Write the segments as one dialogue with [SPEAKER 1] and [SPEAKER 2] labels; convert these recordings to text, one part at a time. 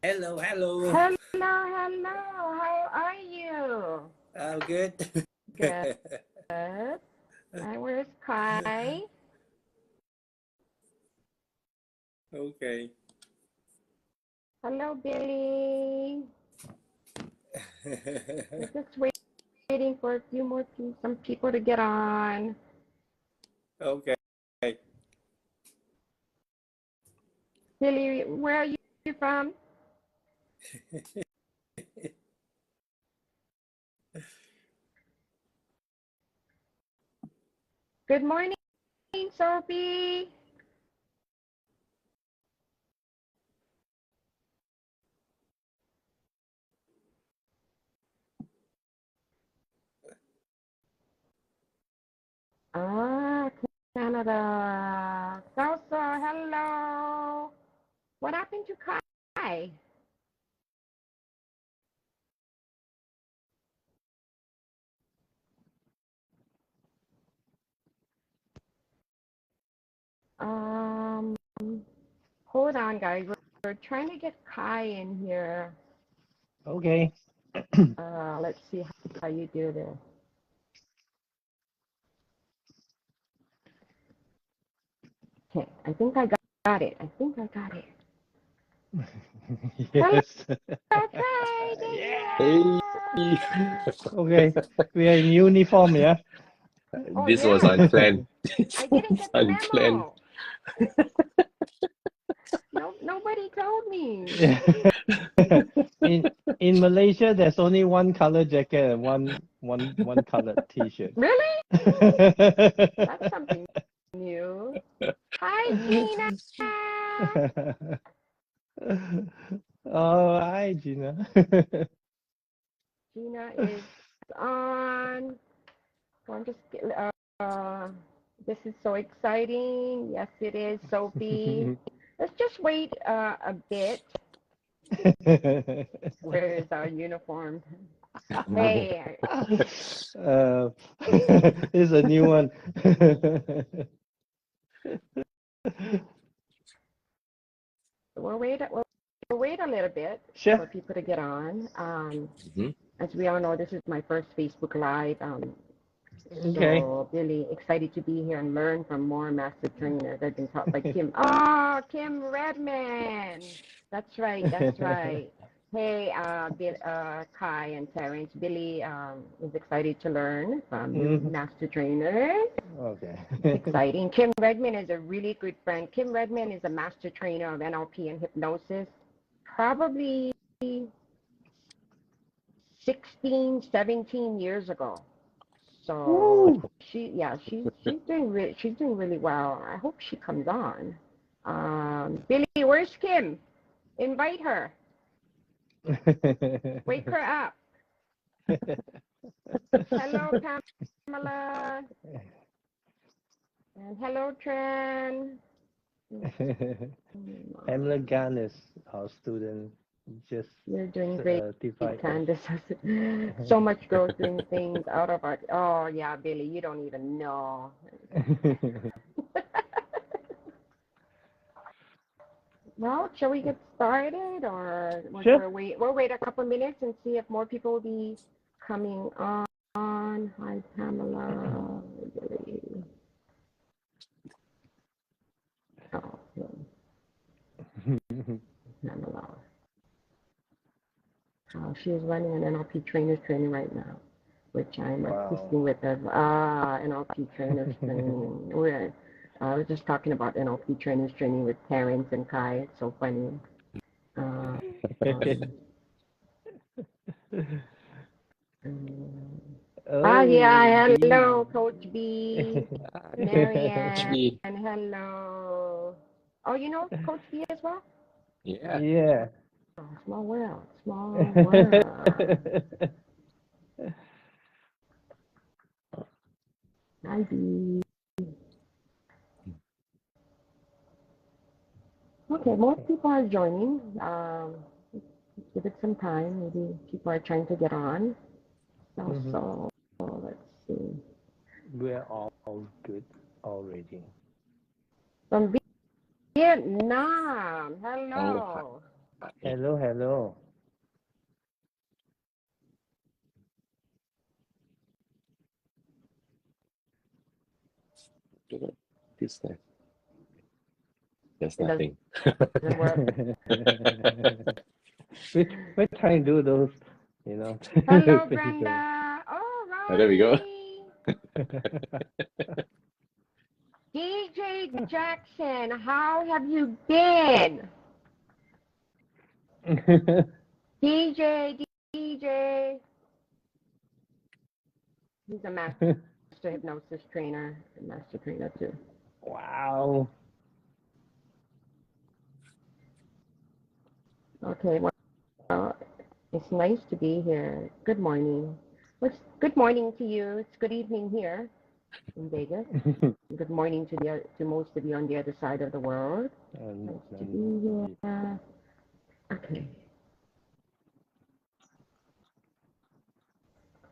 [SPEAKER 1] Hello, hello.
[SPEAKER 2] Hello, hello. How are you?
[SPEAKER 1] I'm good.
[SPEAKER 2] Good. Where's Kai?
[SPEAKER 1] Okay.
[SPEAKER 2] Hello, Billy. We're just waiting for a few more some people to get on.
[SPEAKER 1] Okay.
[SPEAKER 2] Billy, where are you from? Good morning, Sophie. Canada. Salsa, hello. What happened to Kai? Hold on, guys. We're trying to get Kai in here.
[SPEAKER 3] Okay.
[SPEAKER 2] Let's see how you do this. Okay, I think I got it.
[SPEAKER 3] Yes.
[SPEAKER 2] Okay,
[SPEAKER 3] Yeah. Okay. We are in uniform, yeah?
[SPEAKER 2] Oh,
[SPEAKER 4] This
[SPEAKER 2] yeah.
[SPEAKER 4] was unplanned.
[SPEAKER 2] I didn't get the
[SPEAKER 4] Unplanned.
[SPEAKER 2] memo. Nobody told me.
[SPEAKER 3] In Malaysia, there's only one color jacket and one colored T-shirt.
[SPEAKER 2] Really? That's something new. Hi, Gina.
[SPEAKER 3] Oh, hi, Gina.
[SPEAKER 2] Gina is on. So I'm just this is so exciting. Yes, it is, Sophie. Let's just wait a bit. Where is our uniform? Hey.
[SPEAKER 3] It's a new one.
[SPEAKER 2] We'll wait a little bit
[SPEAKER 3] Sure.
[SPEAKER 2] for people to get on.
[SPEAKER 4] Mm-hmm.
[SPEAKER 2] As we all know, this is my first Facebook Live.
[SPEAKER 3] Okay.
[SPEAKER 2] So really excited to be here and learn from more master trainers. I've been taught by Kim. Oh, Kim Redman. That's right. Hey, Kai and Terence. Billy is excited to learn from master trainers.
[SPEAKER 3] Okay.
[SPEAKER 2] It's exciting. Kim Redman is a really good friend. Kim Redman is a master trainer of NLP and hypnosis. Probably 16, 17 years ago. So she's doing really well. I hope she comes on. Billy, where's Kim? Invite her. Wake her up. Hello, Pamela. And hello, Tran.
[SPEAKER 3] Pamela Gunn is our student. Just
[SPEAKER 2] You're doing great,
[SPEAKER 3] certified.
[SPEAKER 2] Candace. So much growth doing things out of our. Oh yeah, Billy, you don't even know. Well, shall we get started, or
[SPEAKER 3] Sure.
[SPEAKER 2] we'll wait a couple minutes and see if more people will be coming on. Hi, Pamela. Billy. Oh, Pamela. She's running an NLP trainers training right now, which I'm assisting with as NLP trainers training. I was just talking about NLP trainers training with Terence and Kai. It's so funny. Yeah, hello, Coach B, Marianne, and hello. Oh, you know Coach B as well?
[SPEAKER 4] Yeah.
[SPEAKER 3] Yeah.
[SPEAKER 2] Oh, small world. Hi, B. Okay, more people are joining. Give it some time. Maybe people are trying to get on. So let's see.
[SPEAKER 3] We're all good already.
[SPEAKER 2] From Vietnam. Hello.
[SPEAKER 3] Hello, hello.
[SPEAKER 4] This time. There's
[SPEAKER 2] It
[SPEAKER 4] nothing.
[SPEAKER 2] doesn't work.
[SPEAKER 3] We're trying to do those,
[SPEAKER 2] Hello,
[SPEAKER 3] things.
[SPEAKER 2] Brenda. Oh,
[SPEAKER 4] Oh, there we go.
[SPEAKER 2] Ronnie. DJ Jackson, how have you been? DJ. He's a master hypnosis trainer, a master trainer too.
[SPEAKER 3] Wow.
[SPEAKER 2] Okay, well, it's nice to be here. Good morning. Good morning to you. It's good evening here in Vegas. Good morning to most of you on the other side of the world. Nice to be here. Okay.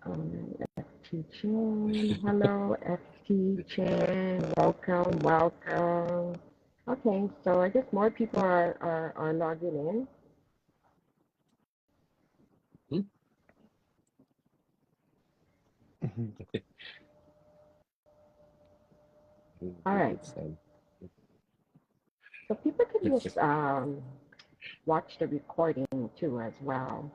[SPEAKER 2] FT Chan. Hello, FT Chan. Welcome. Okay, so I guess more people are logging in. All right. So people could just watch the recording too as well.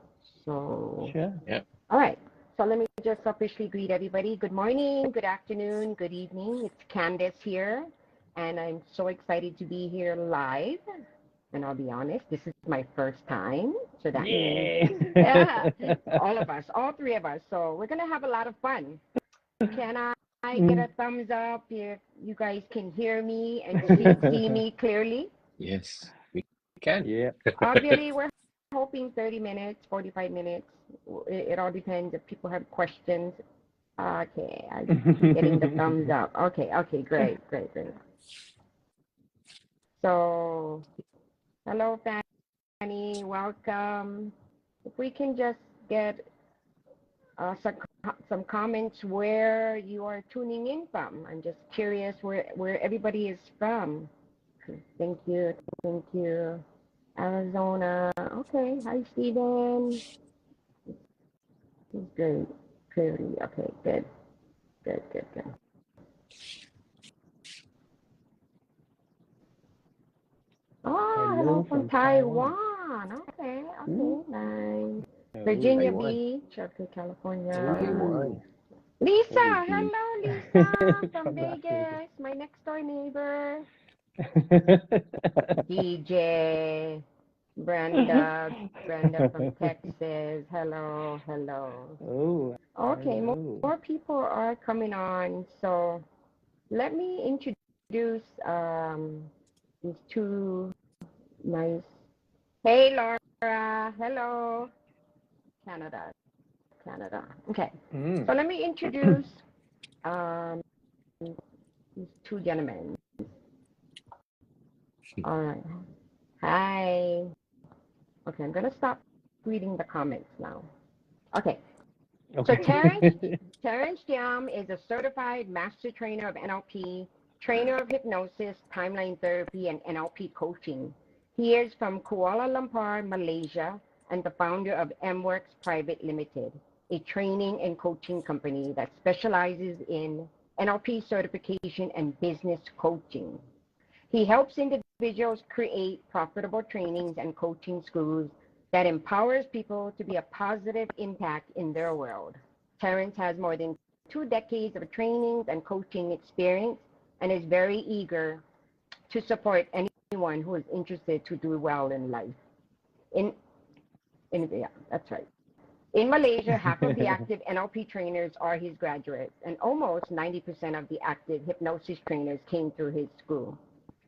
[SPEAKER 2] So
[SPEAKER 3] Sure.
[SPEAKER 4] Yeah.
[SPEAKER 2] All right. So let me just officially greet everybody. Good morning, good afternoon, good evening. It's Candace here, and I'm so excited to be here live. And I'll be honest, this is my first time. So that means, yeah, all of us, all three of us. So we're going to have a lot of fun. Can I get a thumbs up if you guys can hear me and see me clearly?
[SPEAKER 4] Yes, we can.
[SPEAKER 3] Yeah.
[SPEAKER 2] Obviously, we're hoping 30 minutes, 45 minutes. It all depends if people have questions. Okay, I'm getting the thumbs up. Okay, great. So, hello, Fanny, welcome. If we can just get some comments where you are tuning in from. I'm just curious where everybody is from. Thank you. Arizona. Okay, hi, Stephen. He's great. Clearly, okay, good. Oh, hello from Taiwan. Okay, nice. Virginia
[SPEAKER 4] Taiwan.
[SPEAKER 2] Beach, okay, California.
[SPEAKER 4] Taiwan.
[SPEAKER 2] Lisa, hello, Lisa from Vegas, my next door neighbor. DJ, Brenda from Texas. Hello.
[SPEAKER 3] Oh.
[SPEAKER 2] Okay, more people are coming on. So let me introduce these two nice. Hey, Laura. Hello. Canada. Okay. So let me introduce these two gentlemen. All right. Hi. Okay, I'm going to stop reading the comments now. Okay. So Terence Jiam is a certified master trainer of NLP, trainer of hypnosis, timeline therapy, and NLP coaching. He is from Kuala Lumpur, Malaysia, and the founder of MWorks Private Limited, a training and coaching company that specializes in NLP certification and business coaching. He helps individuals create profitable trainings and coaching schools that empowers people to be a positive impact in their world. Terence has more than 2 decades of trainings and coaching experience and is very eager to support anyone who is interested to do well in life. Yeah, that's right. In Malaysia, half of the active NLP trainers are his graduates, and almost 90% of the active hypnosis trainers came through his school.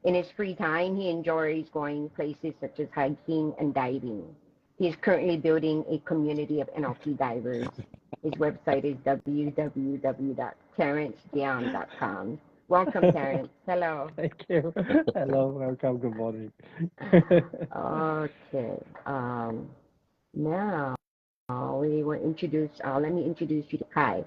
[SPEAKER 2] In his free time, he enjoys going places such as hiking and diving. He is currently building a community of NLP divers. His website is www.terencejiam.com. Welcome, Terence. Hello.
[SPEAKER 3] Thank you. Hello, welcome. Good morning.
[SPEAKER 2] Okay. Now we will introduce. Let me introduce you to Kai.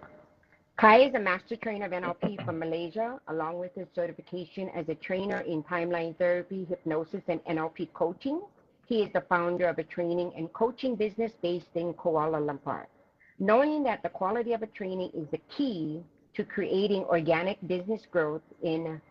[SPEAKER 2] Kai is a master trainer of NLP from Malaysia, along with his certification as a trainer in timeline therapy, hypnosis, and NLP coaching. He is the founder of a training and coaching business based in Kuala Lumpur. Knowing that the quality of a training is the key to creating organic business growth in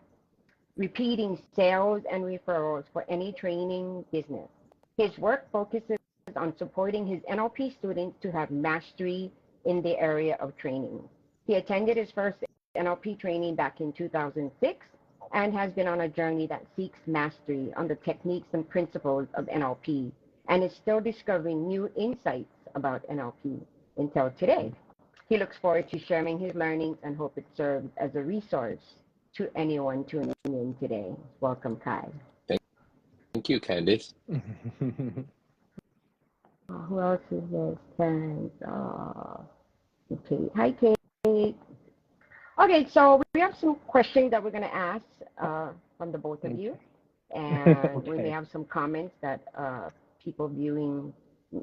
[SPEAKER 2] repeating sales and referrals for any training business. His work focuses on supporting his NLP students to have mastery in the area of training. He attended his first NLP training back in 2006 and has been on a journey that seeks mastery on the techniques and principles of NLP and is still discovering new insights about NLP until today. He looks forward to sharing his learnings and hope it serves as a resource to anyone tuning in today. Welcome, Kai.
[SPEAKER 4] Thank you, Candice.
[SPEAKER 2] Who else is this? Terence. Kate. Hi, Kate. Okay, so we have some questions that we're going to ask from the both of you. And we may have some comments that people viewing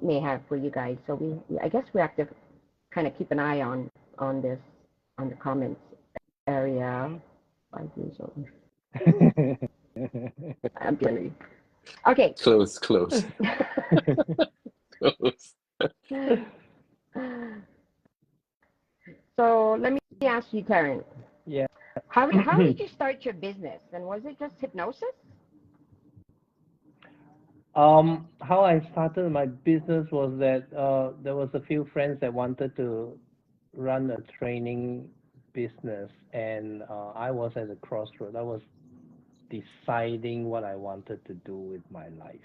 [SPEAKER 2] may have for you guys. So I guess we have to kind of keep an eye on this, on the comments area. 5 years old. I'm kidding. Okay.
[SPEAKER 4] Close. Close.
[SPEAKER 2] So let me ask you, Terence.
[SPEAKER 3] Yeah.
[SPEAKER 2] How did you start your business? And was it just hypnosis?
[SPEAKER 3] How I started my business was that there was a few friends that wanted to run a training business, and I was at a crossroad. I was deciding what I wanted to do with my life,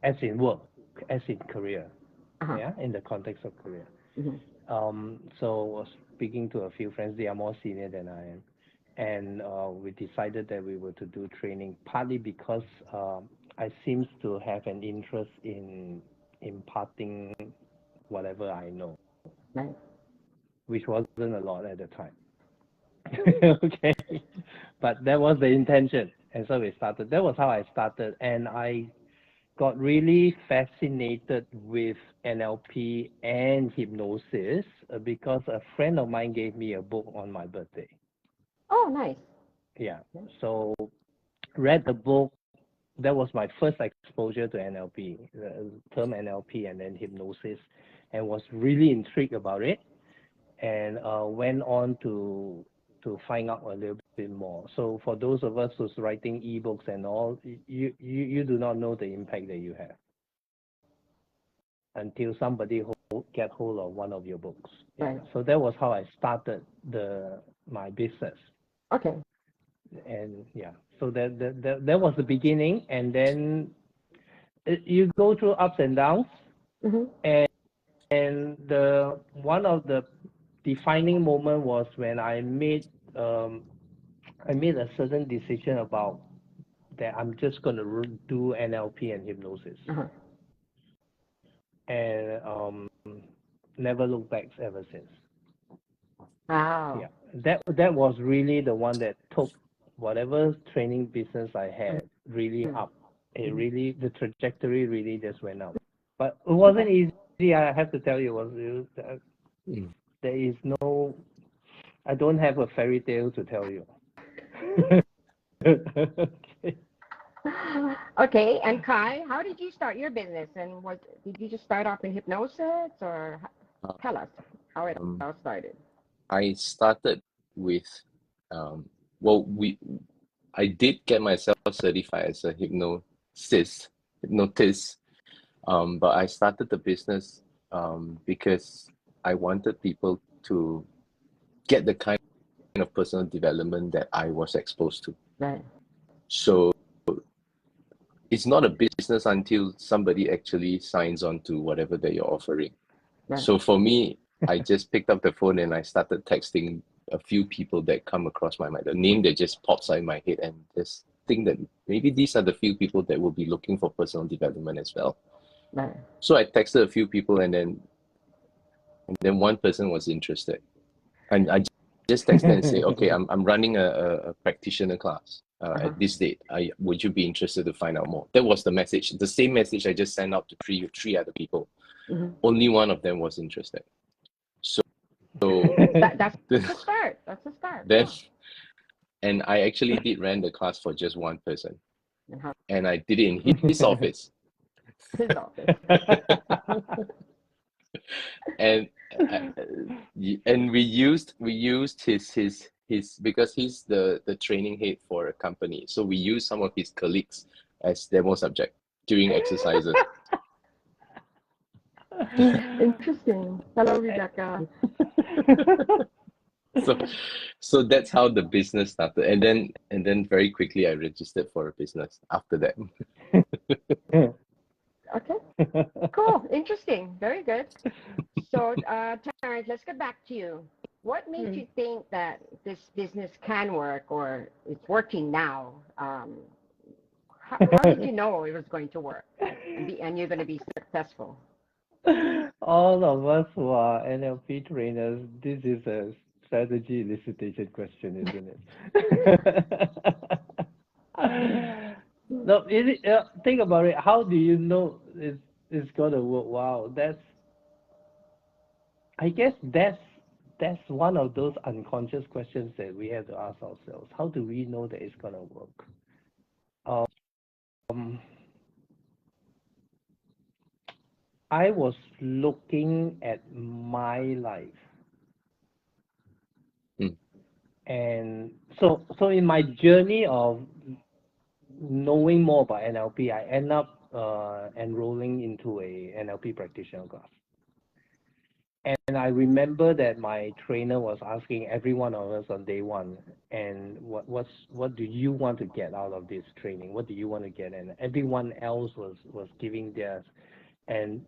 [SPEAKER 3] as in work, as in career, in the context of career. So I was speaking to a few friends. They are more senior than I am, and we decided that we were to do training, partly because I seems to have an interest in imparting whatever I know, which wasn't a lot at the time. Okay, but that was the intention, and so we started. That was how I started, and I got really fascinated with NLP and hypnosis because a friend of mine gave me a book on my birthday.
[SPEAKER 2] Oh, nice.
[SPEAKER 3] Yeah, so read the book. That was my first exposure to NLP, the term NLP and then hypnosis, and was really intrigued about it, and went on to find out a little bit more. So for those of us who's writing ebooks and all, you do not know the impact that you have until somebody get hold of one of your books.
[SPEAKER 2] Right.
[SPEAKER 3] So that was how I started my business.
[SPEAKER 2] Okay.
[SPEAKER 3] And yeah, so that was the beginning, and then you go through ups and downs, and one of the defining moment was when I made a certain decision about that I'm just going to do NLP and hypnosis, and never looked back ever since.
[SPEAKER 2] Wow.
[SPEAKER 3] Yeah, that was really the one that took whatever training business I had really up. It really, the trajectory really just went up. But it wasn't easy. I have to tell you, there is no. I don't have a fairy tale to tell you.
[SPEAKER 2] Okay, and Kai, how did you start your business? And did you just start off in hypnosis, or tell us how it all started?
[SPEAKER 4] I started with, I did get myself certified as a hypnotist, but I started the business because I wanted people to get the kind of personal development that I was exposed to.
[SPEAKER 2] Right.
[SPEAKER 4] So it's not a business until somebody actually signs on to whatever that you're offering. Right. So for me, I just picked up the phone and I started texting a few people that come across my mind, the name that just pops out in my head, and just think that maybe these are the few people that will be looking for personal development as well. Right. So I texted a few people, and then one person was interested, and I just texted and say, okay, I'm running a practitioner class at this date. Would you be interested to find out more? That was the message. The same message I just sent out to three other people. Only one of them was interested. So
[SPEAKER 2] that's the start. That's the start.
[SPEAKER 4] Then, and I actually did run the class for just one person, and I did it in his office.
[SPEAKER 2] His office.
[SPEAKER 4] and and we used his because he's the training head for a company, so we used some of his colleagues as demo subject during exercises.
[SPEAKER 2] Interesting. Hello, Rebecca.
[SPEAKER 4] So that's how the business started, and then very quickly I registered for a business after that.
[SPEAKER 2] Okay, cool, interesting, very good. So, Terence, let's get back to you. What made you think that this business can work, or it's working now? How did you know it was going to work and you're going to be successful?
[SPEAKER 3] All of us who are NLP trainers, this is a strategy elicitation question, isn't it? No, think about it. How do you know it's gonna work? Wow, I guess that's one of those unconscious questions that we have to ask ourselves. How do we know that it's gonna work? I was looking at my life. And so in my journey of knowing more about NLP, I end up enrolling into a NLP practitioner class. And I remember that my trainer was asking every one of us on day one, and what do you want to get out of this training? What do you want to get? And everyone else was giving theirs. And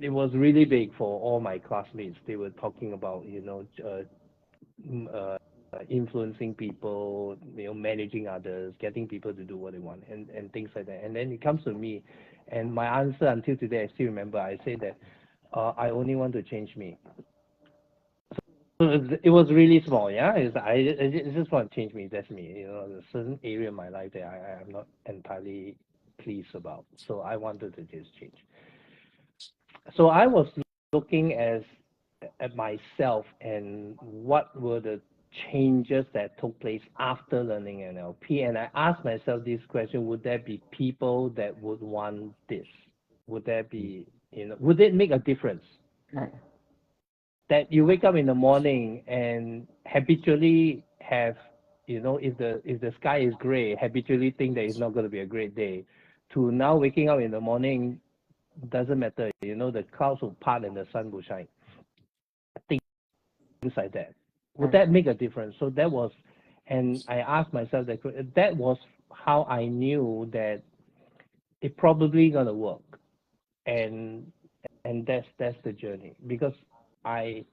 [SPEAKER 3] it was really big for all my classmates. They were talking about, influencing people, managing others, getting people to do what they want, and things like that. And then it comes to me, and my answer until today, I still remember, I say that I only want to change me. So it was really small, yeah. I just want to change me. That's me. There's a certain area of my life that I am not entirely pleased about. So I wanted to just change. So I was looking at myself and what were the changes that took place after learning NLP, and I asked myself this question: would there be people that would want this? Would there be, would it make a difference?
[SPEAKER 2] Right.
[SPEAKER 3] That you wake up in the morning and habitually have, if the sky is gray, habitually think that it's not going to be a great day, to now waking up in the morning, doesn't matter, the clouds will part and the sun will shine. Things like that. Would that make a difference? So that was, and I asked myself that was how I knew that it probably gonna work, and that's the journey, because I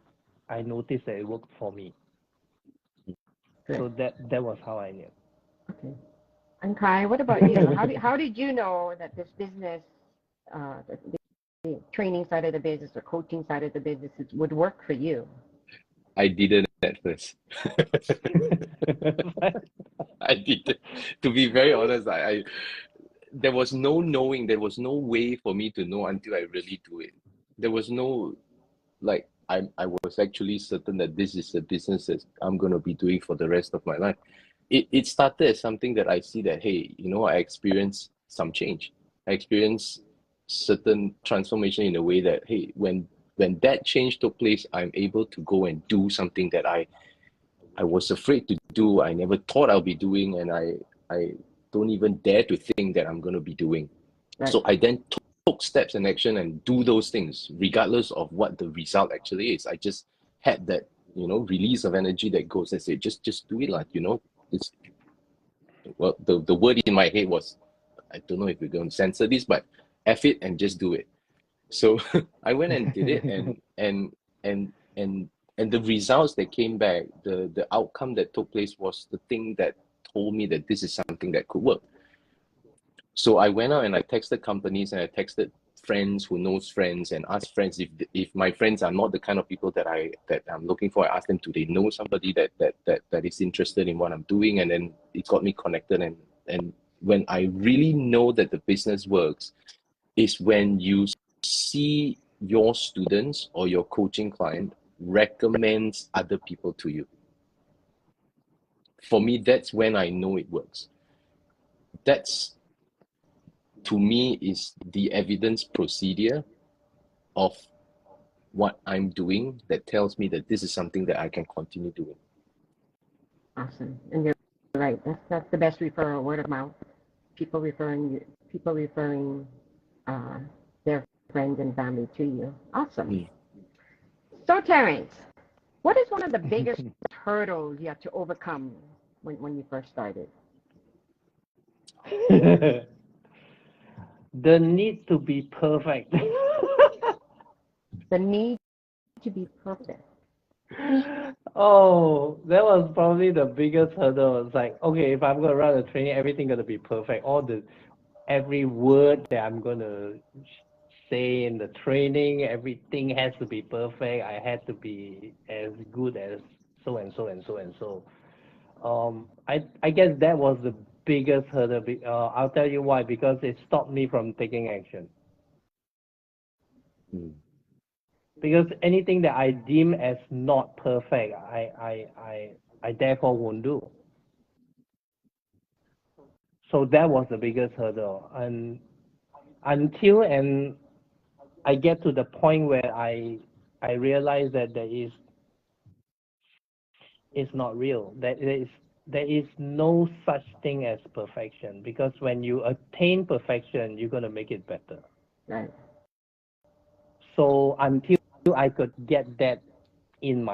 [SPEAKER 3] noticed that it worked for me. Great. So that was how I knew.
[SPEAKER 2] Okay. And Kai, what about you? How did you know that this business, the training side of the business or coaching side of the business would work for you?
[SPEAKER 4] I didn't at first. I didn't. To be very honest, I there was no knowing. There was no way for me to know until I really do it. There was no, like, I was actually certain that this is a business that I'm going to be doing for the rest of my life. It started as something that I see that, hey, I experienced some change. I experienced certain transformation in a way that, hey, when that change took place, I'm able to go and do something that I was afraid to do. I never thought I'll be doing, and I don't even dare to think that I'm going to be doing. Right. So I then took steps and action and do those things, regardless of what the result actually is. I just had that, release of energy that goes and say, just do it, like, it's, well, the word in my head was, I don't know if we're going to censor this, but F it and just do it. So I went and did it, and the results that came back, the outcome that took place was the thing that told me that this is something that could work. So I went out and I texted companies, and I texted friends who knows friends, and asked friends if my friends are not the kind of people that I'm looking for. I asked them, do they know somebody that is interested in what I'm doing? And then it got me connected. And when I really know that the business works is when you see your students or your coaching client recommends other people to you. For me, that's when I know it works. That's to me is the evidence procedure of what I'm doing that tells me that this is something that I can continue doing.
[SPEAKER 2] Awesome. And you're right. That's the best referral, word of mouth. People referring their friends and family to you. Awesome. So Terence, what is one of the biggest hurdles you had to overcome when you first started?
[SPEAKER 3] The need to be perfect.
[SPEAKER 2] The need to be perfect.
[SPEAKER 3] Oh, that was probably the biggest hurdle. It's like, okay, if I'm gonna run a training, everything gotta be perfect. Every word that I'm gonna say in the training, everything has to be perfect. I had to be as good as so and so and so and so. I guess that was the biggest hurdle. I'll tell you why, because it stopped me from taking action. Because anything that I deem as not perfect, I therefore won't do. So that was the biggest hurdle. And until I get to the point where I realize that it's not real. That there is no such thing as perfection, because when you attain perfection, you're gonna make it better.
[SPEAKER 2] Right.
[SPEAKER 3] So until I could get that in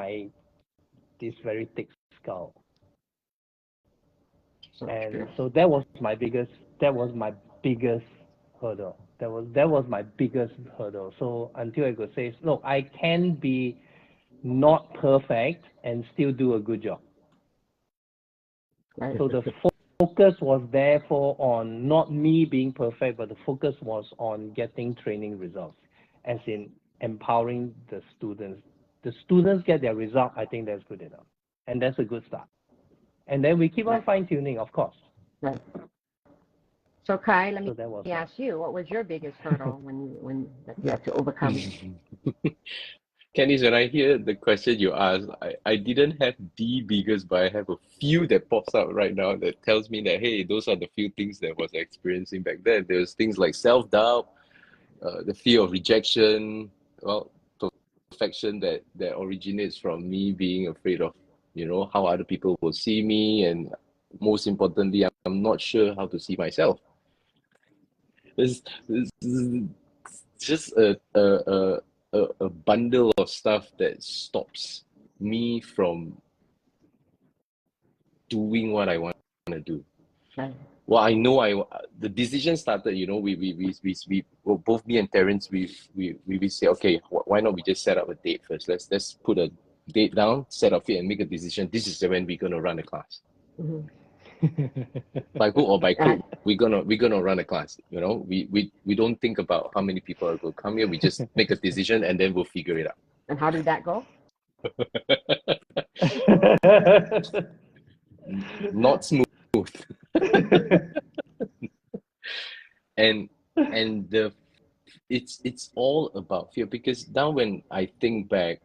[SPEAKER 3] this very thick skull. And so that was my biggest hurdle. That was my biggest hurdle. So until I could say, look, I can be not perfect and still do a good job.
[SPEAKER 2] Right.
[SPEAKER 3] So the focus was therefore on not me being perfect, but the focus was on getting training results, as in empowering the students. The students get their result, I think that's good enough. And that's a good start. And then we keep on fine-tuning, of course.
[SPEAKER 2] Right. So Kai, let
[SPEAKER 3] So that was
[SPEAKER 2] me ask you, what was your biggest hurdle when you had to overcome?
[SPEAKER 4] Candice, when I hear the question you asked, I didn't have the biggest, but I have a few that pops up right now that tells me that, hey, those are the few things that I was experiencing back then. There's things like self-doubt, the fear of rejection, well, perfection that originates from me being afraid of, how other people will see me, and most importantly, I'm not sure how to see myself. It's just a bundle of stuff that stops me from doing what I want to do.
[SPEAKER 2] Right.
[SPEAKER 4] Well, I know the decision started, we both me and Terence, we say, okay, why not we just set up a date first? Let's put a date down, set up it, and make a decision. This is when we're gonna run a class.
[SPEAKER 2] Mm-hmm.
[SPEAKER 4] By hook or by crook, we're gonna run a class. We don't think about how many people are going to come here. We just make a decision and then we'll figure it out.
[SPEAKER 2] And how did that go?
[SPEAKER 4] Not smooth. and it's all about fear, because now when I think back,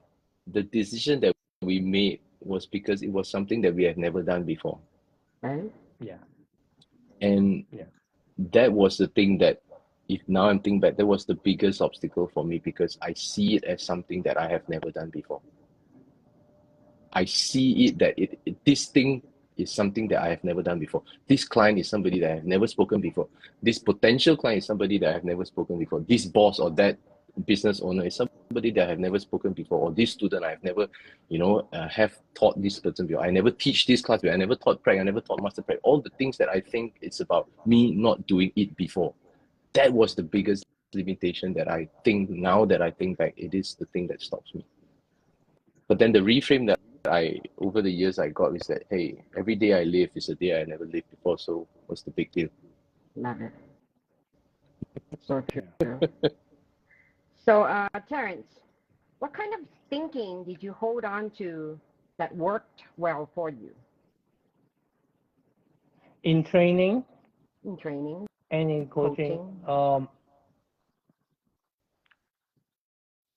[SPEAKER 4] the decision that we made was because it was something that we had never done before.
[SPEAKER 2] Right.
[SPEAKER 3] Yeah.
[SPEAKER 4] And that was the thing that, if now I'm thinking back, that was the biggest obstacle for me, because I see it as something that I have never done before. I see it that this thing is something that I have never done before. This client is somebody that I have never spoken before. This potential client is somebody that I have never spoken before. This boss or that business owner is somebody that I have never spoken before. Or this student I have never, have taught this person before. I never teach this class before. I never taught prep. I never taught master prep. All the things that I think it's about me not doing it before. That was the biggest limitation that I think, now that I think back, it is the thing that stops me. But then the reframe that over the years I got is that, hey, every day I live is a day I never lived before, so what's the big deal?
[SPEAKER 2] Love it. So true. So Terence, what kind of thinking did you hold on to that worked well for you?
[SPEAKER 3] In training.
[SPEAKER 2] In training.
[SPEAKER 3] And in coaching.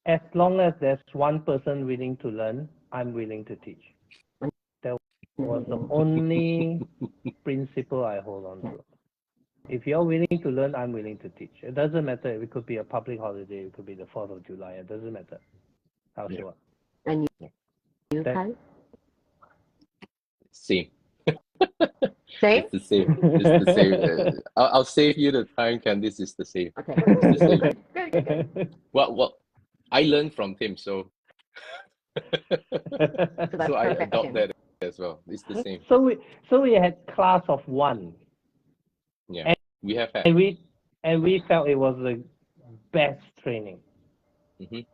[SPEAKER 3] As long as there's one person willing to learn, I'm willing to teach. That was the only principle I hold on to. If you're willing to learn, I'm willing to teach. It doesn't matter. It could be a public holiday. It could be the 4th of July. It doesn't matter. I'll show up.
[SPEAKER 2] And you
[SPEAKER 3] That-
[SPEAKER 2] Kai?
[SPEAKER 4] Same.
[SPEAKER 2] Same?
[SPEAKER 4] It's the same. It's the same. I'll save you the time, Candice. It's the same.
[SPEAKER 2] Okay.
[SPEAKER 4] It's the same.
[SPEAKER 2] Good.
[SPEAKER 4] Well, I learned from him, so
[SPEAKER 2] that's
[SPEAKER 4] so I
[SPEAKER 2] perfection.
[SPEAKER 4] adopt that as well. It's the same.
[SPEAKER 3] So we had class of 1.
[SPEAKER 4] Yeah, we have had.
[SPEAKER 3] And we felt it was the best training.
[SPEAKER 4] Mhm.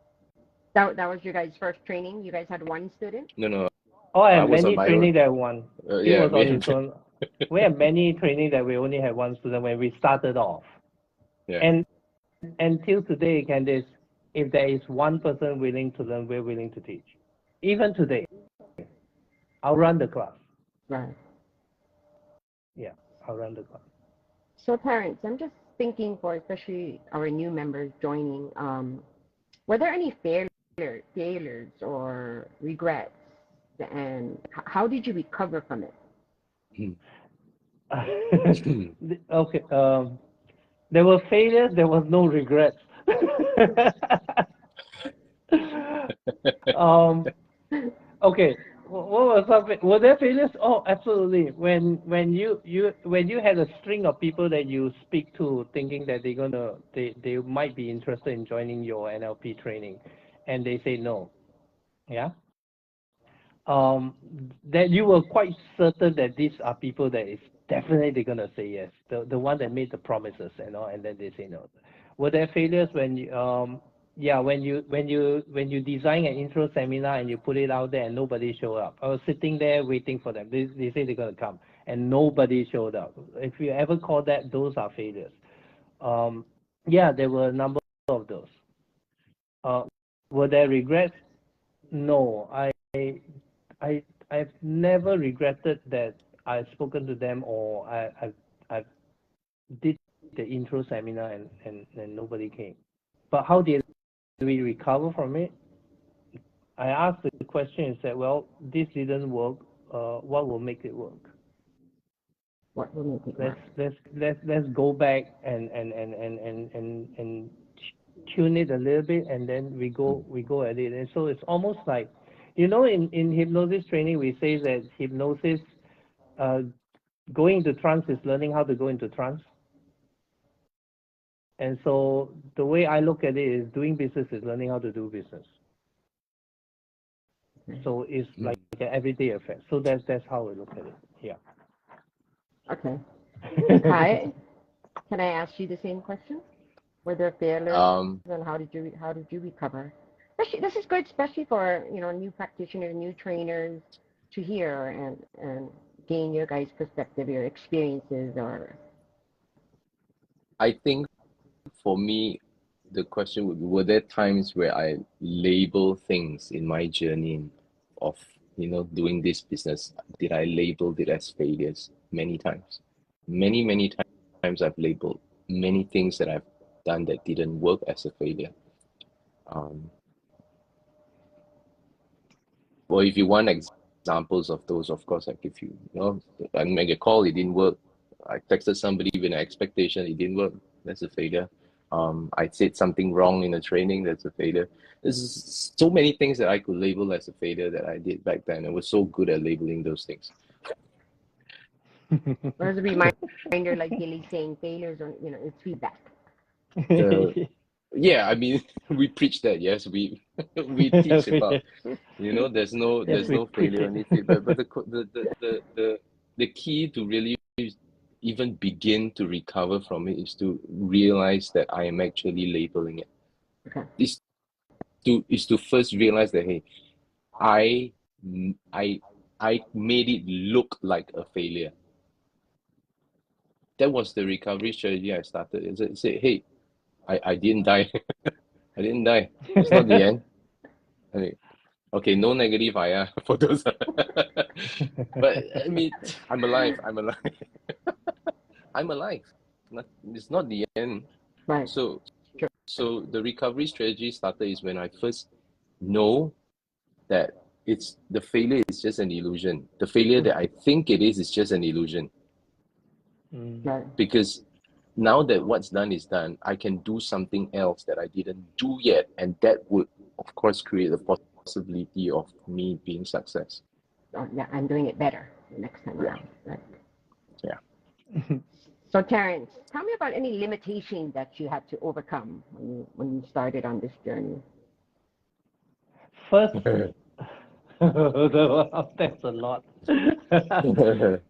[SPEAKER 2] That was your guys' first training? You guys had 1 student?
[SPEAKER 4] No.
[SPEAKER 3] Oh,
[SPEAKER 4] I
[SPEAKER 3] and
[SPEAKER 4] was
[SPEAKER 3] many
[SPEAKER 4] on my
[SPEAKER 3] training
[SPEAKER 4] own.
[SPEAKER 3] that one. He
[SPEAKER 4] Yeah,
[SPEAKER 3] was on his own. We had many training that we only had 1 student when we started off.
[SPEAKER 4] Yeah.
[SPEAKER 3] And until today, Candice, if there is 1 person willing to learn, we're willing to teach. Even today, I'll run the class.
[SPEAKER 2] Right.
[SPEAKER 3] Yeah, I'll run the class.
[SPEAKER 2] So Terence, I'm just thinking for especially our new members joining, were there any failures or regrets? And how did you recover from it?
[SPEAKER 3] Okay. There were failures. There was no regrets. Okay. What was something? Were there failures? Oh, absolutely. When you had a string of people that you speak to, thinking that they might be interested in joining your NLP training, and they say no, yeah. That you were quite certain that these are people that is definitely gonna say yes. The one that made the promises and all, and then they say no. Were there failures when when you design an intro seminar and you put it out there and nobody showed up? I was sitting there waiting for them. They say they're gonna come and nobody showed up. If you ever call that, those are failures. There were a number of those. Were there regrets? No, I've never regretted that I've spoken to them or I did the intro seminar and nobody came. But how did we recover from it? I asked the question and said, well, this didn't work. What will make it work?
[SPEAKER 2] What will make it work?
[SPEAKER 3] Let's go back and tune it a little bit, and then we go at it. And so it's almost like, in hypnosis training, we say that hypnosis, going into trance is learning how to go into trance. And so the way I look at it is doing business is learning how to do business. So it's like an everyday affair. So that's how we look at it. Yeah.
[SPEAKER 2] Okay. Hi. Can I ask you the same question? Were there failures, and how did you recover? This is good, especially for new practitioners, new trainers, to hear and gain your guys' perspective, your experiences, or.
[SPEAKER 4] I think for me, the question would be: were there times where I label things in my journey of doing this business? Did I label it as failures? Many times, many times I've labeled many things that I've done that didn't work as a failure. Well, if you want examples of those, of course I give you. I make a call, it didn't work. I texted somebody with an expectation, it didn't work. That's a failure. I said something wrong in the training, that's a failure. There's so many things that I could label as a failure that I did back then. I was so good at labeling those things.
[SPEAKER 2] There's a reminder, like Gilly saying, failures or it's feedback.
[SPEAKER 4] Yeah, I mean, we preach that. Yes, we teach about. There's no failure or anything. But the key to really even begin to recover from it is to realize that I am actually labeling it.
[SPEAKER 2] Okay.
[SPEAKER 4] Is to first realize that, hey, I made it look like a failure. That was the recovery strategy I started. Is say, hey, I didn't die. I didn't die. It's not the end. I mean, okay, no negative IR for those. But I mean, I'm alive. I'm alive. It's not the end.
[SPEAKER 2] Right.
[SPEAKER 4] So the recovery strategy started is when I first know that the failure is just an illusion. The failure that I think it is just an illusion.
[SPEAKER 2] Right.
[SPEAKER 4] Because now that what's done is done, I can do something else that I didn't do yet, and that would, of course, create the possibility of me being success.
[SPEAKER 2] Oh, yeah, I'm doing it better next time around. Right.
[SPEAKER 4] Yeah.
[SPEAKER 2] So Terence, tell me about any limitation that you had to overcome when you started on this journey.
[SPEAKER 3] First, that's a lot.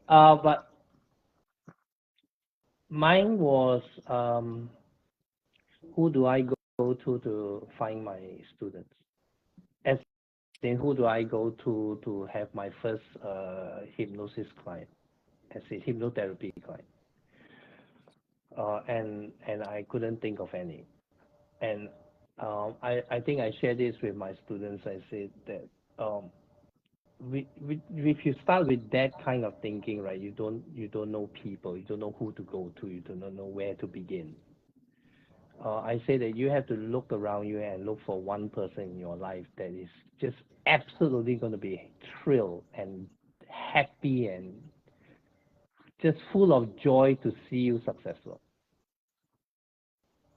[SPEAKER 3] But mine was who do I go to find my students? As in, who do I go to have my first hypnosis client, as a hypnotherapy client? And I couldn't think of any. And I think I share this with my students. I said that if you start with that kind of thinking, right, you don't know people, you don't know who to go to, you do not know where to begin. I say that you have to look around you and look for one person in your life that is just absolutely going to be thrilled and happy and just full of joy to see you successful.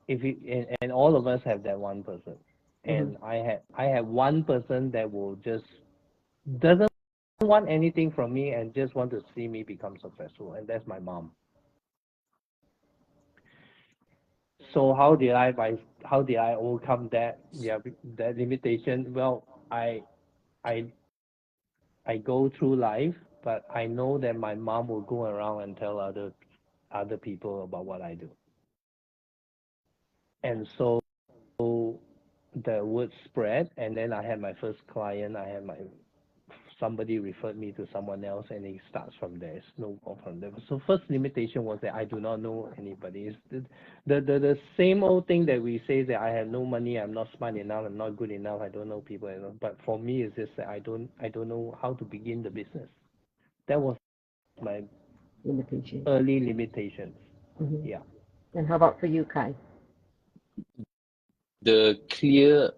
[SPEAKER 3] And all of us have that one person, and I have one person that will just doesn't want anything from me and just want to see me become successful, and that's my mom. So how did I overcome that that limitation? Well, I go through life, but I know that my mom will go around and tell other people about what I do, and so the word spread, and then I had my first client. Somebody referred me to someone else, and it starts from there. Snowball from there. So first limitation was that I do not know anybody. It's the same old thing that we say, that I have no money, I'm not smart enough, I'm not good enough, I don't know people. But for me, it's just that I don't know how to begin the business. That was my early limitations. Yeah.
[SPEAKER 2] And how about for you, Kai?
[SPEAKER 4] The clear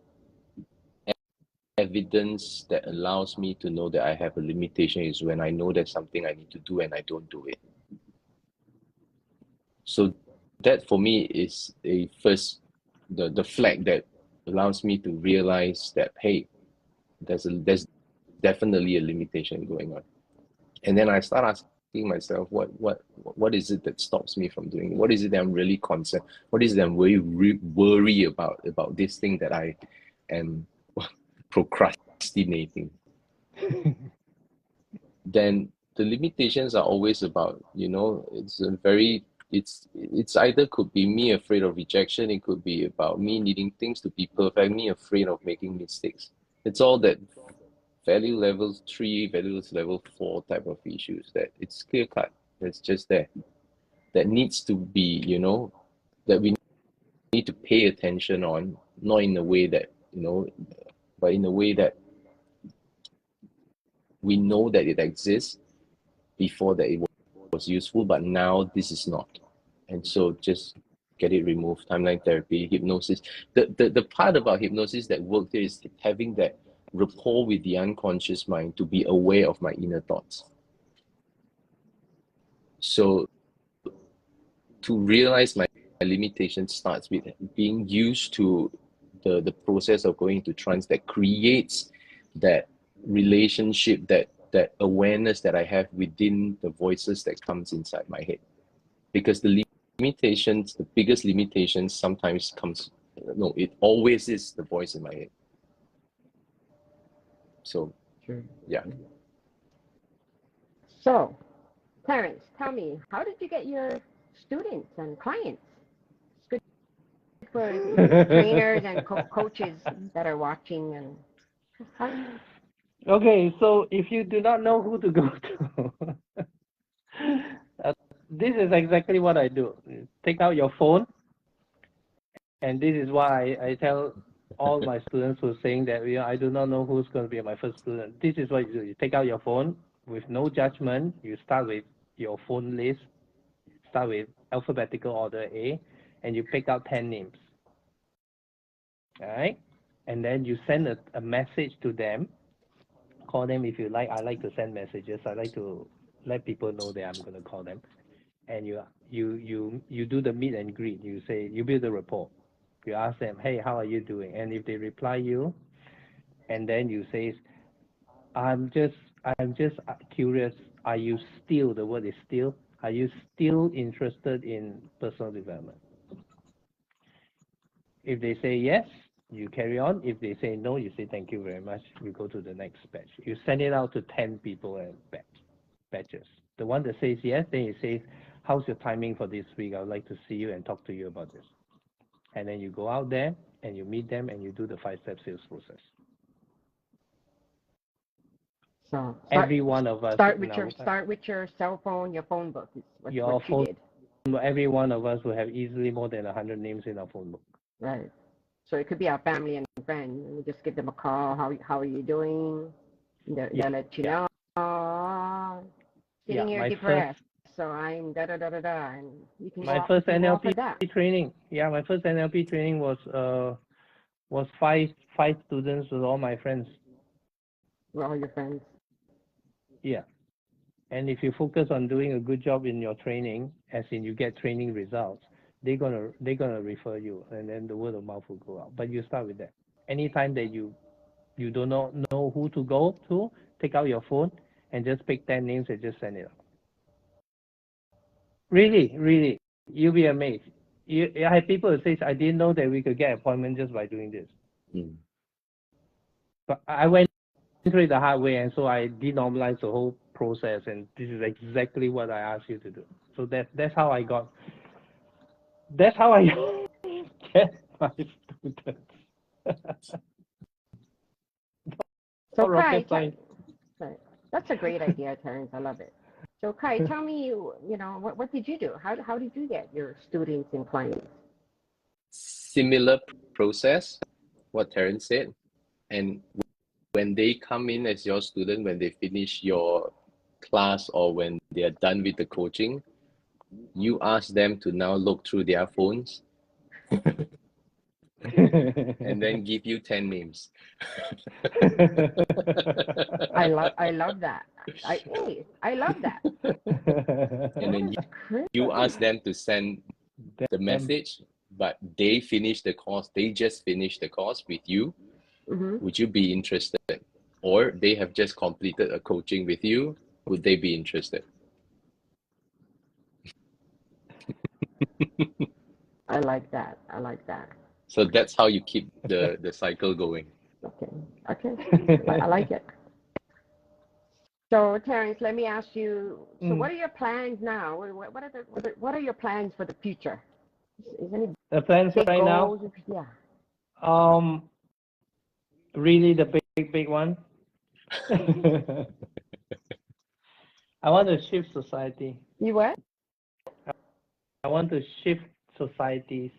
[SPEAKER 4] evidence that allows me to know that I have a limitation is when I know there's something I need to do and I don't do it. So that for me is the flag that allows me to realize that, hey, there's definitely a limitation going on. And then I start asking myself, what is it that stops me from doing it? What is it that I'm really concerned? What is it that I'm really worry about this thing that I am procrastinating? Then the limitations are always about, it's either could be me afraid of rejection, it could be about me needing things to be perfect, me afraid of making mistakes. It's all that value level 3, value level 4 type of issues that it's clear cut. It's just there. That needs to be, that we need to pay attention on, not in a way that, but in a way that we know that it exists before that it was useful, but now this is not. And so just get it removed. Timeline therapy, hypnosis. The part about hypnosis that worked here is having that rapport with the unconscious mind to be aware of my inner thoughts. So to realize my limitation starts with being used to the process of going into trance that creates that relationship, that awareness that I have within the voices that comes inside my head. Because the limitations, the biggest limitations sometimes comes, no, it always is the voice in my head. So, yeah.
[SPEAKER 2] So, Terence, tell me, how did you get your students and clients? It's good for trainers and coaches that are watching. And
[SPEAKER 3] Okay, so if you do not know who to go to, this is exactly what I do. Take out your phone, and this is why I tell all my students who are saying that I do not know who's going to be my first student. This is what you do. You take out your phone with no judgment. You start with your phone list. Start with alphabetical order A, and you pick out 10 names. All right? And then you send a message to them. Call them if you like. I like to send messages. I like to let people know that I'm going to call them. and you do the meet and greet. You say, you build a rapport. You ask them, hey, how are you doing? And if they reply you, and then you say, I'm just curious, are you still, the word is still, are you still interested in personal development? If they say yes, you carry on. If they say no, you say thank you very much. You go to the next batch. You send it out to 10 people and batches. The one that says yes, then you say, how's your timing for this week? I would like to see you and talk to you about this. And then you go out there and you meet them and you do the 5-step sales process.
[SPEAKER 2] So
[SPEAKER 3] every one of us
[SPEAKER 2] start with your cell phone, your phone book. Is what you did.
[SPEAKER 3] Every one of us will have easily more than 100 names in our phone book.
[SPEAKER 2] Right. So it could be our family and friends. We just give them a call. How are you doing? They'll let you know. Sitting here depressed. So I'm da da da da da, and you can.
[SPEAKER 3] My first NLP training. Yeah, my first NLP training was five students with all my friends.
[SPEAKER 2] With all your friends.
[SPEAKER 3] Yeah. And if you focus on doing a good job in your training, as in you get training results, they're gonna refer you, and then the word of mouth will go out. But you start with that. Anytime that you do not know who to go to, take out your phone and just pick 10 names and just send it out. Really, you'll be amazed. I had people who say, I didn't know that we could get appointment just by doing this.
[SPEAKER 4] Mm.
[SPEAKER 3] But I went through it the hard way, and so I denormalized the whole process, and this is exactly what I asked you to do. So that's how I get my students.
[SPEAKER 2] So Kai, that's a great idea, Terence. I love it. So Kai, tell me, what did you do? How did you get your students and clients?
[SPEAKER 4] Similar process, what Terence said. And when they come in as your student, when they finish your class or when they are done with the coaching, you ask them to now look through their phones and then give you 10 names.
[SPEAKER 2] I love that. I love that.
[SPEAKER 4] And then you ask them to send the message, but they finish the course. They just finished the course with you.
[SPEAKER 2] Mm-hmm.
[SPEAKER 4] Would you be interested? Or they have just completed a coaching with you. Would they be interested?
[SPEAKER 2] I like that.
[SPEAKER 4] So that's how you keep the cycle going.
[SPEAKER 2] Okay. I like it. So Terence, let me ask you. So what are your plans now? What are your plans for the future? Is any
[SPEAKER 3] the plans
[SPEAKER 2] big
[SPEAKER 3] right
[SPEAKER 2] goals?
[SPEAKER 3] now?
[SPEAKER 2] Yeah.
[SPEAKER 3] Really the big one. I want to shift society.
[SPEAKER 2] You what?
[SPEAKER 3] I want to shift societies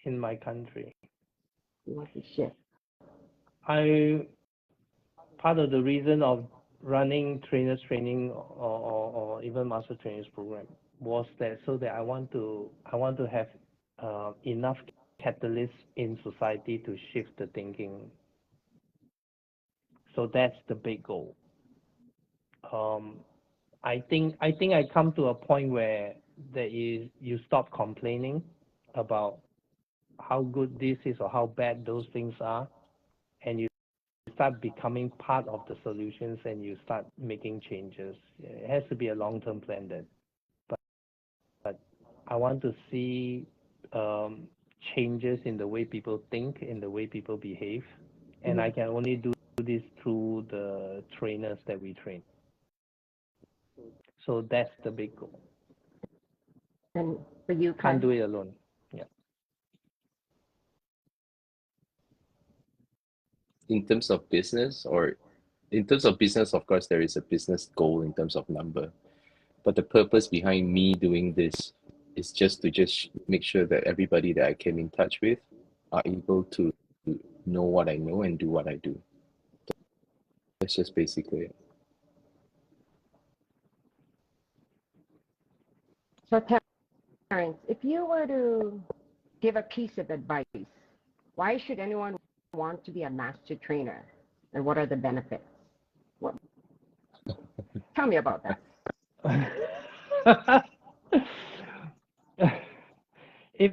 [SPEAKER 3] in my country.
[SPEAKER 2] You want to shift?
[SPEAKER 3] Part of the reason of running trainers training or even master trainers program was that so that I want to have enough catalysts in society to shift the thinking. So that's the big goal. I think I come to a point where you stop complaining about how good this is or how bad those things are, and you start becoming part of the solutions and you start making changes. It has to be a long-term plan then. But I want to see changes in the way people think, in the way people behave, and I can only do this through the trainers that we train. So that's the big goal.
[SPEAKER 2] And for you,
[SPEAKER 3] can't do it alone. Yeah.
[SPEAKER 4] In terms of business, of course, there is a business goal in terms of number. But the purpose behind me doing this is just to make sure that everybody that I came in touch with are able to know what I know and do what I do. That's just basically it.
[SPEAKER 2] So Terence, if you were to give a piece of advice, why should anyone want to be a master trainer, and what are the benefits? Tell me about that.
[SPEAKER 3] if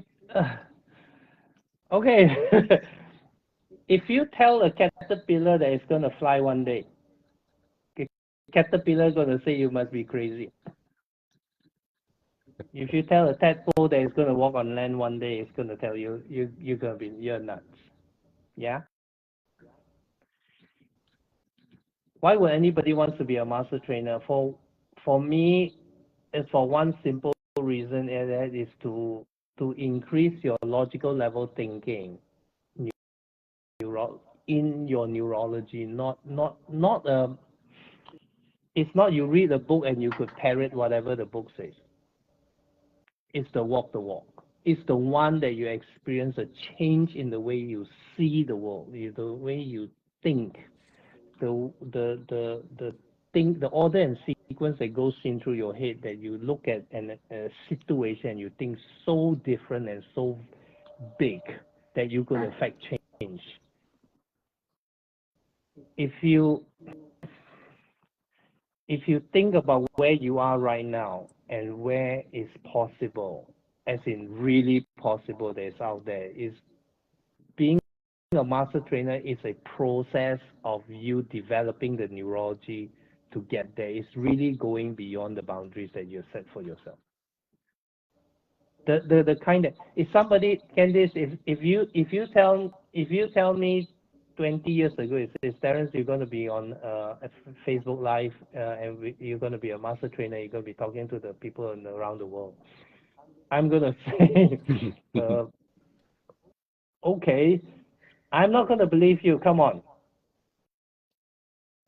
[SPEAKER 3] okay, if you tell a caterpillar that it's going to fly one day, the caterpillar is going to say you must be crazy. If you tell a tadpole that it's going to walk on land one day, it's going to tell you you're nuts. Yeah. Why would anybody wants to be a master trainer? For me, it's for one simple reason, and that is to increase your logical level thinking in your neurology. It's not you read a book and you could parrot whatever the book says. It's the walk the walk. It's the one that you experience a change in the way you see the world, the way you think, the order and sequence that goes in through your head, that you look at a situation and you think so different and so big that you could affect change. If you think about where you are right now and where is possible, as in really possible that is out there, is being a master trainer is a process of you developing the neurology to get there. It's really going beyond the boundaries that you set for yourself. The kind of, if somebody, Candice, if you tell me 20 years ago, it says, Terence, you're going to be on a Facebook Live and you're going to be a master trainer, you're going to be talking to the people around the world, I'm going to say, okay, I'm not going to believe you. Come on.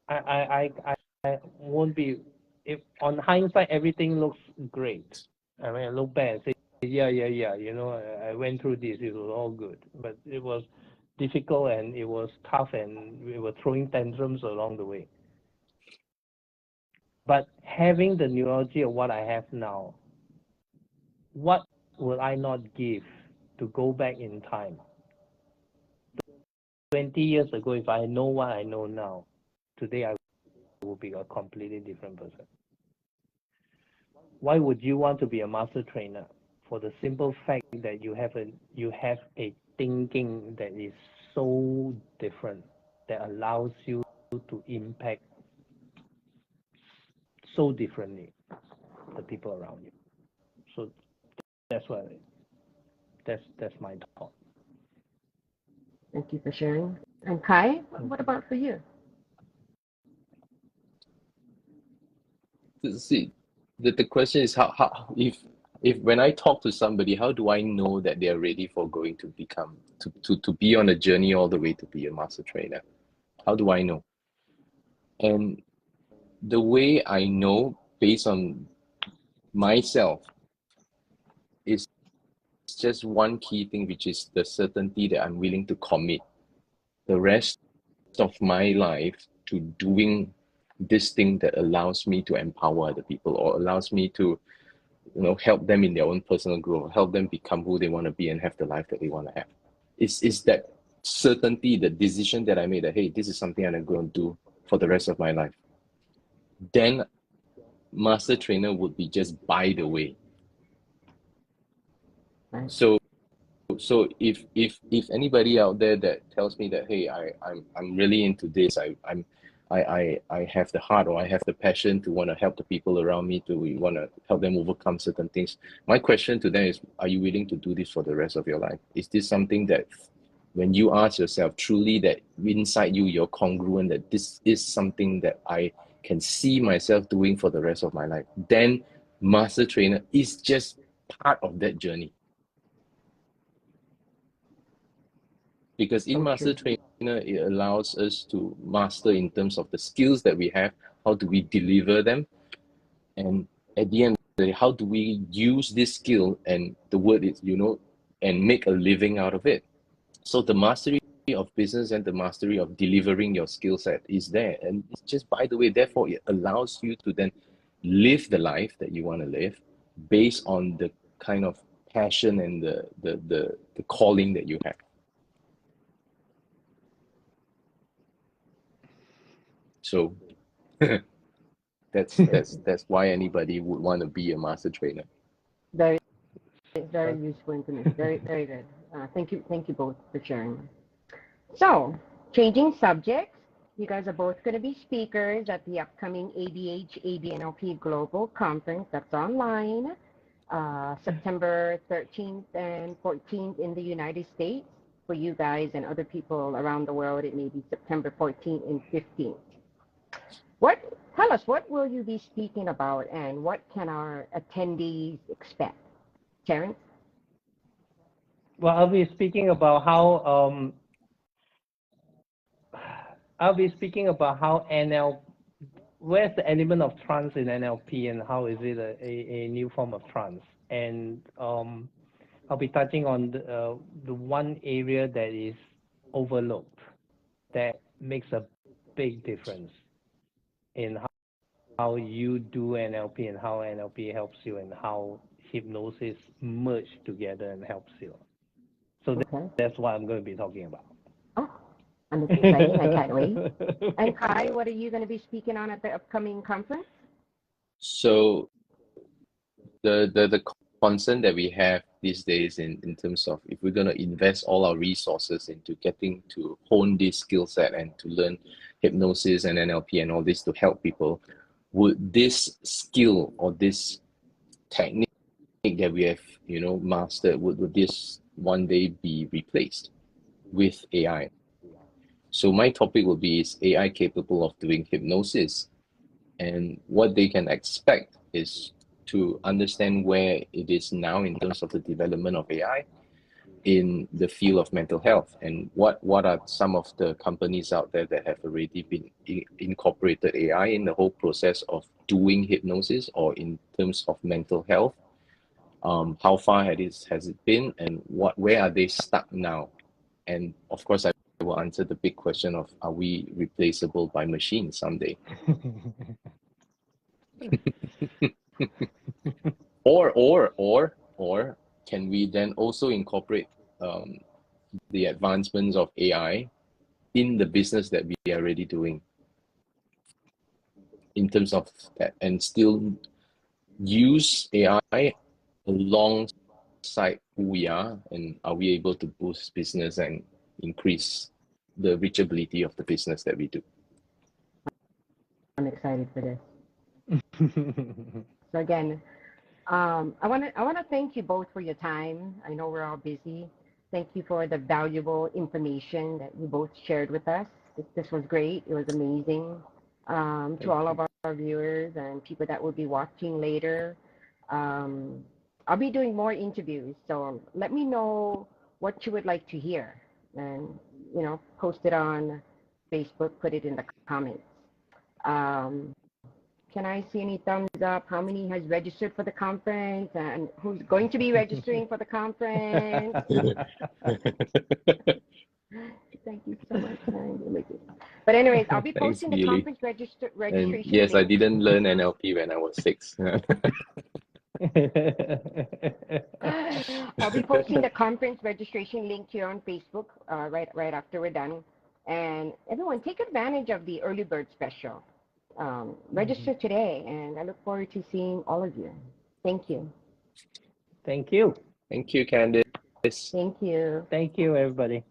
[SPEAKER 3] I won't be. If on hindsight everything looks great, I mean, I look back and say, yeah. You know, I went through this. It was all good, but it was difficult and it was tough, and we were throwing tantrums along the way. But having the neurology of what I have now, what will I not give to go back in time? 20 years ago, if I know what I know now, today I will be a completely different person. Why would you want to be a master trainer? For the simple fact that you have a thinking that is so different, that allows you to impact so differently the people around you. So that's my thought.
[SPEAKER 2] Thank you for sharing. And Kai, what about for you?
[SPEAKER 4] See, the question is how if when I talk to somebody, how do I know that they are ready for going to become to be on a journey all the way to be a master trainer? How do I know? And the way I know based on myself is just one key thing, which is the certainty that I'm willing to commit the rest of my life to doing this thing that allows me to empower other people, or allows me to, you know, help them in their own personal growth, help them become who they want to be and have the life that they want to have. It's that certainty, the decision that I made that, hey, this is something I'm going to do for the rest of my life. Then master trainer would be just by the way.
[SPEAKER 2] Right.
[SPEAKER 4] So if anybody out there that tells me that, hey, I'm really into this, I have the heart, or I have the passion to want to help the people around me, to want to help them overcome certain things, my question to them is, are you willing to do this for the rest of your life? Is this something that when you ask yourself truly that inside you, you're congruent, that this is something that I can see myself doing for the rest of my life? Then master trainer is just part of that journey. Because in master trainer, it allows us to master in terms of the skills that we have, how do we deliver them, and at the end of the day, how do we use this skill, and the word is, you know, and make a living out of it. So the mastery of business and the mastery of delivering your skill set is there, and it's just by the way, therefore it allows you to then live the life that you want to live based on the kind of passion and the calling that you have. So that's why anybody would want to be a master trainer.
[SPEAKER 2] Very, very useful information. Very, very good. Thank you both for sharing. So, changing subjects, you guys are both going to be speakers at the upcoming ABH ABNLP Global Conference that's online, September 13th and 14th in the United States. For you guys and other people around the world, it may be September 14th and 15th. Tell us, what will you be speaking about and what can our attendees expect? Terence?
[SPEAKER 3] Well, I'll be speaking about how where's the element of trance in NLP and how is it a new form of trance? And I'll be touching on the one area that is overlooked that makes a big difference in how you do NLP and how NLP helps you and how hypnosis merge together and helps you. So that's what I'm going to be talking about.
[SPEAKER 2] Oh, and it's exciting. I can't wait. And Kai, what are you going to be speaking on at the upcoming conference?
[SPEAKER 4] So the concern that we have these days in terms of if we're going to invest all our resources into getting to hone this skill set and to learn hypnosis and NLP and all this to help people, would this skill or this technique that we have, mastered, would this one day be replaced with AI? So my topic will be, is AI capable of doing hypnosis? And what they can expect is to understand where it is now in terms of the development of AI in the field of mental health, and what are some of the companies out there that have already been incorporated AI in the whole process of doing hypnosis or in terms of mental health. How far has it been, and where are they stuck now? And of course, I will answer the big question of, are we replaceable by machines someday? or can we then also incorporate the advancements of AI in the business that we are already doing in terms of that, and still use AI alongside who we are, and are we able to boost business and increase the reachability of the business that we do?
[SPEAKER 2] I'm excited for this. So again, I want to thank you both for your time. I know we're all busy. Thank you for the valuable information that you both shared with us. This was great. It was amazing. To all of our viewers and people that will be watching later, I'll be doing more interviews. So let me know what you would like to hear, and post it on Facebook. Put it in the comments. Can I see any thumbs up? How many has registered for the conference, and who's going to be registering for the conference? Thank you so much. But anyways, I'll be posting the conference registration.
[SPEAKER 4] And yes, I didn't learn NLP when I was 6.
[SPEAKER 2] I'll be posting the conference registration link here on Facebook right after we're done. And everyone, take advantage of the early bird special. Register today, and I look forward to seeing all of you. Thank you.
[SPEAKER 3] Thank you.
[SPEAKER 4] Thank you, Candice.
[SPEAKER 2] Thank you.
[SPEAKER 3] Thank you, everybody.